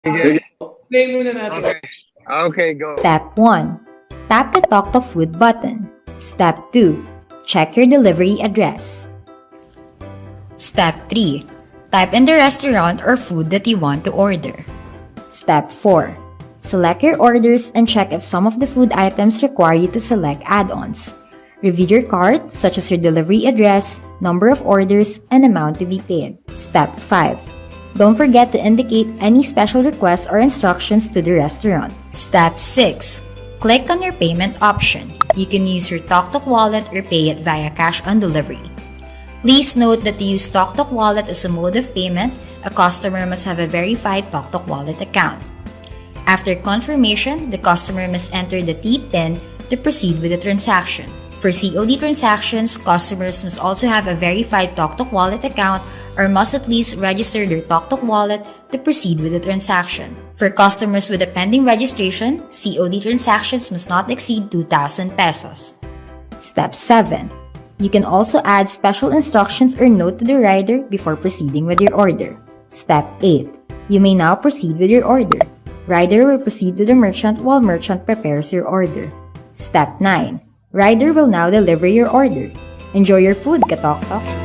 Sige. Play muna natin. Okay. Okay, go. Step 1. Tap the Toktok food button. Step 2. Check your delivery address. Step 3. Type in the restaurant or food that you want to order. Step 4. Select your orders and check if some of the food items require you to select add-ons. Review your cart, such as your delivery address, number of orders, and amount to be paid. Step 5. Don't forget to indicate any special requests or instructions to the restaurant. Step 6. Click on your payment option. You can use your Toktok wallet or pay it via cash on delivery. Please note that to use Toktok wallet as a mode of payment, a customer must have a verified Toktok wallet account. After confirmation, the customer must enter the TPIN to proceed with the transaction. For COD transactions, customers must also have a verified Toktok wallet account or must at least register their Toktok wallet to proceed with the transaction. For customers with a pending registration, COD transactions must not exceed 2,000 pesos. Step 7. You can also add special instructions or note to the rider before proceeding with your order. Step 8. You may now proceed with your order. Rider will proceed to the merchant while merchant prepares your order. Step 9. Rider will now deliver your order. Enjoy your food, Toktok!